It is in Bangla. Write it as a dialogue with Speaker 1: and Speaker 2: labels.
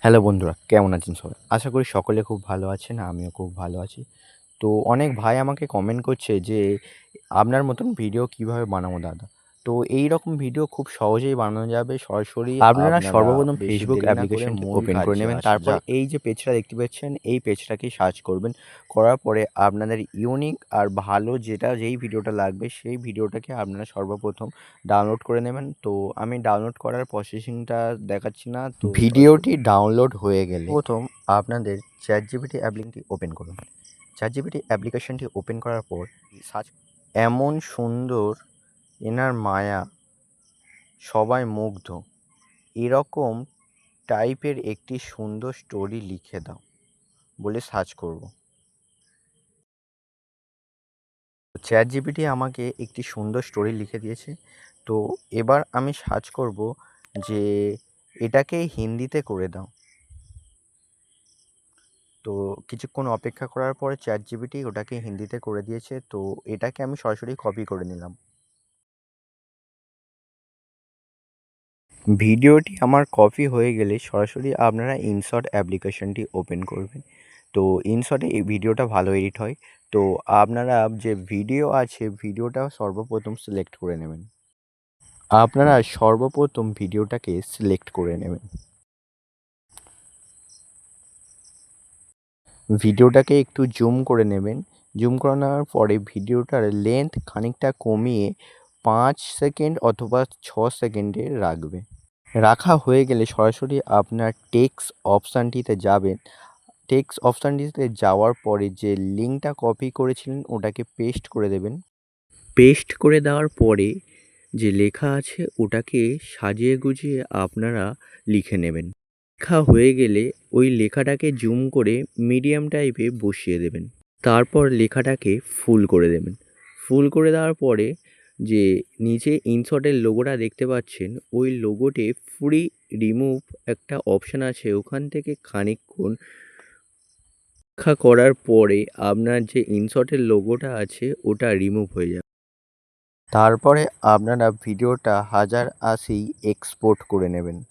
Speaker 1: হ্যালো বন্ধুরা, কেমন আছেন সবাই? আশা করি সকলে খুব ভালো আছেন, আমিও খুব ভালো আছি। তো অনেক ভাই আমাকে কমেন্ট করছে যে, "আপনার মতন ভিডিও কীভাবে বানাবো দাদা?" তো এই রকম ভিডিও খুব সহজেই বানানো যাবে সরাসরি। আপনারা সর্বপ্রথম
Speaker 2: বেশি
Speaker 1: ফেসবুক
Speaker 2: দেরি না করে
Speaker 1: অ্যাপ্লিকেশনটি
Speaker 2: মূল
Speaker 1: ওপেন করে
Speaker 2: কাজে
Speaker 1: নেবেন।
Speaker 2: আসা
Speaker 1: তারপর
Speaker 2: যাক।
Speaker 1: এই যে পেজটা দেখতে পাচ্ছেন, এই পেজটাকেই সার্চ করবেন। করার পরে আপনাদের ইউনিক আর ভালো যেই ভিডিওটা লাগবে, সেই ভিডিওটাকে আপনারা সর্বপ্রথম ডাউনলোড করে নেবেন। তো আমি ডাউনলোড করার প্রসেসিংটা দেখাচ্ছি না। তো ভিডিওটি ডাউনলোড হয়ে গেলে প্রথম আপনাদের ChatGPT অ্যাপ্লিকেশনটি ওপেন করুন। ChatGPT অ্যাপ্লিকেশনটি ওপেন করার পর সার্চ এমন সুন্দর এনার মায়া সবাই মুগ্ধ এরকম টাইপের একটি সুন্দর স্টোরি লিখে দাও বলে সার্চ করব। ChatGPT আমাকে একটি সুন্দর স্টোরি লিখে দিয়েছে। তো এবার আমি সার্চ করব যে এটাকে হিন্দিতে করে দাও। তো কিছুক্ষণ অপেক্ষা করার পরে ChatGPT ওটাকে হিন্দিতে করে দিয়েছে। তো এটাকে আমি সরাসরি কপি করে নিলাম। ভিডিওটি আমার কপি হয়ে গেলে সরাসরি আপনারা ইনশট অ্যাপ্লিকেশনটি ওপেন করবেন। তো ইনশটে এই ভিডিওটা ভালো এডিট হয়। তো আপনারা যে ভিডিও আছে ভিডিওটা সর্বপ্রথম সিলেক্ট করে নেবেন। আপনারা সর্বপ্রথম ভিডিওটাকে সিলেক্ট করে নেবেন। ভিডিওটাকে একটু জুম করে নেবেন। জুম করে নেওয়ার পরে ভিডিওটার লেন্থ খানিকটা কমিয়ে 5 সেকেন্ড অথবা 6 সেকেন্ডে রাখবে। রাখা হয়ে গেলে সরাসরি আপনার টেক্সট অপশানটিতে যাবেন। টেক্সট অপশানটিতে যাওয়ার পরে যে লিঙ্কটা কপি করেছিলেন ওটাকে পেস্ট করে দেবেন। পেস্ট করে দেওয়ার পরে যে লেখা আছে ওটাকে সাজিয়ে গুছিয়ে আপনারা লিখে নেবেন। লেখা হয়ে গেলে ওই লেখাটাকে জুম করে মিডিয়াম টাইপে বসিয়ে দেবেন। তারপর লেখাটাকে ফুল করে দেবেন। ফুল করে দেওয়ার পরে যে নিচে ইনশটের লোগোটা দেখতে পাচ্ছেন ওই লোগোতে ফ্রি রিমুভ একটা অপশান আছে, ওখান থেকে খানিকক্ষণ অপেক্ষা করার পরে আপনার যে ইনশটের লোগোটা আছে ওটা রিমুভ হয়ে যাবে। তারপরে আপনারা ভিডিওটা 1080 এক্সপোর্ট করে নেবেন।